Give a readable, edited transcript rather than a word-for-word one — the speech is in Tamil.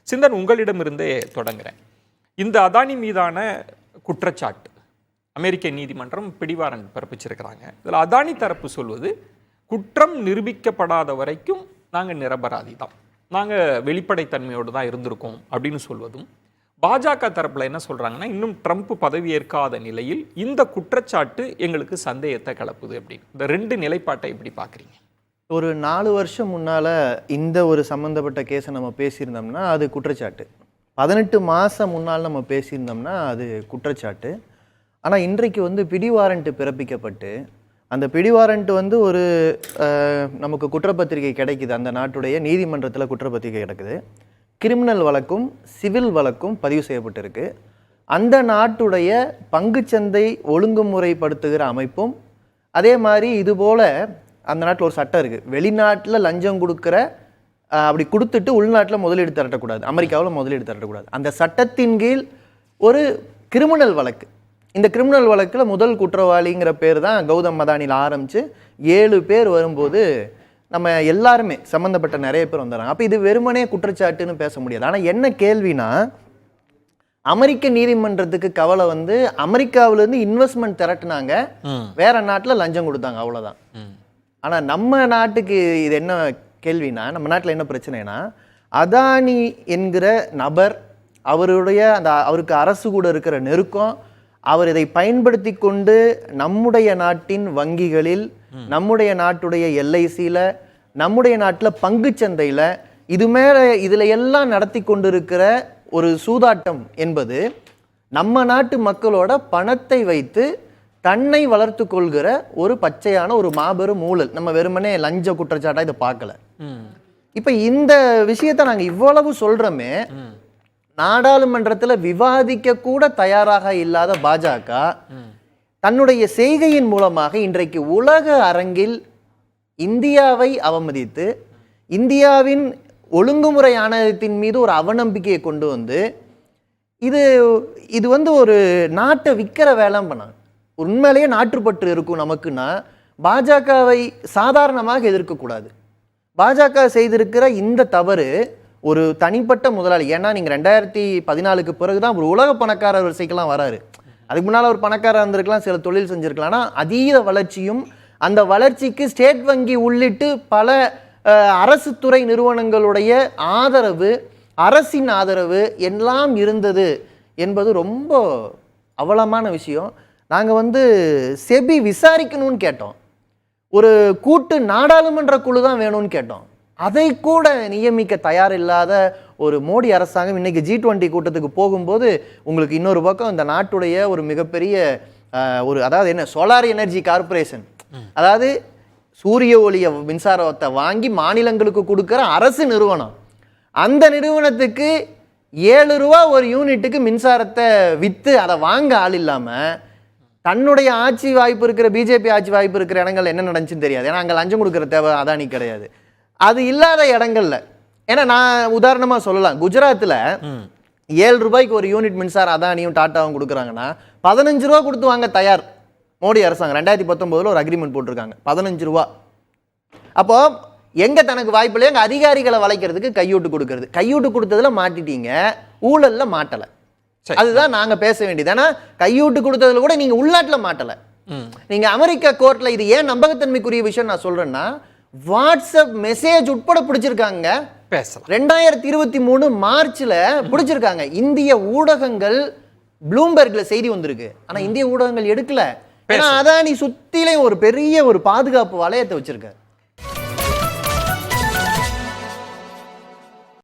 சிந்தன், உங்களிடமிருந்தே தொடங்குறேன். இந்த அதானி மீதான குற்றச்சாட்டு அமெரிக்க நீதிமன்றம் பிடிவாரண்ட் பிறப்பிச்சிருக்கிறாங்க. இதில் அதானி தரப்பு சொல்வது, குற்றம் நிரூபிக்கப்படாத வரைக்கும் நாங்கள் நிரபராதி தான், நாங்கள் வெளிப்படைத்தன்மையோடு தான் இருந்திருக்கோம் அப்படின்னு சொல்வதும், பாஜக தரப்பில் என்ன சொல்கிறாங்கன்னா, இன்னும் ட்ரம்ப் பதவியேற்காத நிலையில் இந்த குற்றச்சாட்டு எங்களுக்கு சந்தேகத்தை கலப்புது அப்படின்னு. இந்த ரெண்டு நிலைப்பாட்டை எப்படி பார்க்குறீங்க? ஒரு 4 வருஷம் முன்னால் இந்த ஒரு சம்மந்தப்பட்ட கேஸை நம்ம பேசியிருந்தோம்னா அது குற்றச்சாட்டு. 18 மாதம் முன்னால் நம்ம பேசியிருந்தோம்னா அது குற்றச்சாட்டு. ஆனால் இன்றைக்கு பிடிவாரண்ட்டு பிறப்பிக்கப்பட்டு அந்த பிடிவாரண்ட் ஒரு நமக்கு குற்றப்பத்திரிகை கிடைக்குது, அந்த நாட்டுடைய நீதிமன்றத்தில் குற்றப்பத்திரிகை கிடைக்குது. கிரிமினல் வழக்கும் சிவில் வழக்கும் பதிவு செய்யப்பட்டிருக்கு. அந்த நாட்டுடைய பங்குச்சந்தை ஒழுங்குமுறைப்படுத்துகிற அமைப்பும் அதே மாதிரி இதுபோல் அந்த நாட்டில் ஒரு சட்டம் இருக்குது, வெளிநாட்டில் லஞ்சம் கொடுக்குற அப்படி கொடுத்துட்டு உள்நாட்டில் முதலீடு திரட்டக்கூடாது, அமெரிக்காவில் முதலீடு திரட்டக்கூடாது. அந்த சட்டத்தின் கீழ் ஒரு கிரிமினல் வழக்கு, இந்த கிரிமினல் வழக்கில் முதல் குற்றவாளிங்கிற பேர் தான் கௌதம் அதானியில் ஆரம்பித்து 7 பேர் வரும்போது நம்ம எல்லாருமே சம்மந்தப்பட்ட நிறைய பேர் வந்துடுறாங்க. அப்போ இது வெறுமனே குற்றச்சாட்டுன்னு பேச முடியாது. ஆனால் என்ன கேள்வினா, அமெரிக்க நீதிமன்றத்துக்கு கவலை அமெரிக்காவிலேருந்து இன்வெஸ்ட்மெண்ட் திரட்டினாங்க, வேற நாட்டில் லஞ்சம் கொடுத்தாங்க, அவ்வளோதான். ஆனால் நம்ம நாட்டுக்கு இது என்ன கேள்வினா, நம்ம நாட்டில் என்ன பிரச்சனைனா, அதானி என்கிற நபர் அவருக்கு அரசு கூட இருக்கிற நெருக்கம், அவர் இதை பயன்படுத்தி கொண்டு நம்முடைய நாட்டின் வங்கிகளில், நம்முடைய நாட்டுடைய எல்ஐசியில், நம்முடைய நாட்டில் பங்குச்சந்தையில் இதில் எல்லாம் நடத்தி கொண்டிருக்கிற ஒரு சூதாட்டம் என்பது நம்ம நாட்டு மக்களோட பணத்தை வைத்து தன்னை வளர்த்து கொள்கிற ஒரு பச்சையான ஒரு மாபெரும் ஊழல். நம்ம வெறுமனே லஞ்ச குற்றச்சாட்டாக இதை பார்க்கல. இப்போ இந்த விஷயத்தை நாங்கள் இவ்வளவு சொல்கிறோமே, நாடாளுமன்றத்தில் விவாதிக்க கூட தயாராக இல்லாத பாஜக தன்னுடைய செய்கையின் மூலமாக இன்றைக்கு உலக அரங்கில் இந்தியாவை அவமதித்து, இந்தியாவின் ஒழுங்குமுறை ஆணையத்தின் மீது ஒரு அவநம்பிக்கையை கொண்டு வந்து இது ஒரு நாட்டை விற்கிற வேலை பண்ணாங்க. உண்மையிலேயே நாட்டுப்பற்று இருக்கும் நமக்குன்னா பாஜகவை சாதாரணமாக எதிர்க்கக்கூடாது. பாஜக செய்திருக்கிற இந்த தவறு ஒரு தனிப்பட்ட முதலாளி, ஏன்னா நீங்கள் 2014 பிறகு தான் ஒரு உலக பணக்காரர் வரிசைக்கெல்லாம் வராரு. அதுக்கு முன்னால் ஒரு பணக்காரர் இருந்திருக்கலாம், சில தொழில் செஞ்சுருக்கலாம். ஆனால் அதீத வளர்ச்சியும் அந்த வளர்ச்சிக்கு ஸ்டேட் வங்கி உள்ளிட்டு பல அரசு துறை நிறுவனங்களுடைய ஆதரவு, அரசின் ஆதரவு எல்லாம் இருந்தது என்பது ரொம்ப அவலமான விஷயம். நாங்கள் செபி விசாரிக்கணும்னு கேட்டோம், ஒரு கூட்டு நாடாளுமன்ற குழு தான் வேணும்னு கேட்டோம். அதை கூட நியமிக்க தயாரில்லாத ஒரு மோடி அரசாங்கம் இன்னைக்கு G20 கூட்டத்துக்கு போகும்போது உங்களுக்கு இன்னொரு பக்கம் இந்த நாட்டுடைய ஒரு மிகப்பெரிய அதாவது என்ன, சோலார் எனர்ஜி கார்பரேஷன், அதாவது சூரிய ஒளிய மின்சாரத்தை வாங்கி மாநிலங்களுக்கு கொடுக்குற அரசு நிறுவனம், அந்த நிறுவனத்துக்கு 7 ரூபா ஒரு யூனிட்டுக்கு மின்சாரத்தை விற்று அதை வாங்க ஆள் இல்லாமல் தன்னுடைய ஆட்சி வாய்ப்பு இருக்கிற பிஜேபி ஆட்சி வாய்ப்பு இருக்கிற இடங்கள் என்ன நடந்துச்சுன்னு தெரியாது. ஏன்னா அங்கே லஞ்சம் கொடுக்குற தேவை அதானி கிடையாது. அது இல்லாத இடங்கள்ல, ஏன்னா நான் உதாரணமாக சொல்லலாம், குஜராத்தில் 7 ரூபாய்க்கு ஒரு யூனிட் மின்சாரம் அதானியும் டாட்டாவும் கொடுக்குறாங்கன்னா 15 ரூபா கொடுத்து வாங்க தயார் மோடி அரசாங்கம். 2019 ஒரு அக்ரிமெண்ட் போட்டிருக்காங்க, 15 ரூபா. அப்போ எங்க தனக்கு வாய்ப்பு இல்லையா, எங்க அதிகாரிகளை வளைக்கிறதுக்கு கையூட்டு கொடுக்கறது. கையூட்டு கொடுத்ததுல மாட்டிட்டீங்க, ஊழல்ல மாட்டலை. அதுதான் நாங்க பேச வேண்டியது. ஏன்னா கையூட்டு கொடுத்ததுல கூட நீங்க உள்நாட்டில் மாட்டலை. நீங்க அமெரிக்கா கோர்ட்ல இது ஏன் நம்பகத்தன்மைக்குரிய விஷயம் நான் சொல்றேன்னா, வாட்ஸ்அப் மெசேஜ் உட்பட பிடிச்சிருக்காங்க. 2023 மார்ச்ல பிடிச்சிருக்காங்க. இந்திய ஊடகங்கள், ப்ளூம்பெர்க்ல செய்தி வந்திருக்கு, ஆனா இந்திய ஊடகங்கள் எடுக்கல. ஏன்னா அதானி சுத்திலே ஒரு பெரிய ஒரு பாதுகாப்பு வளையத்தை வச்சிருக்காரு.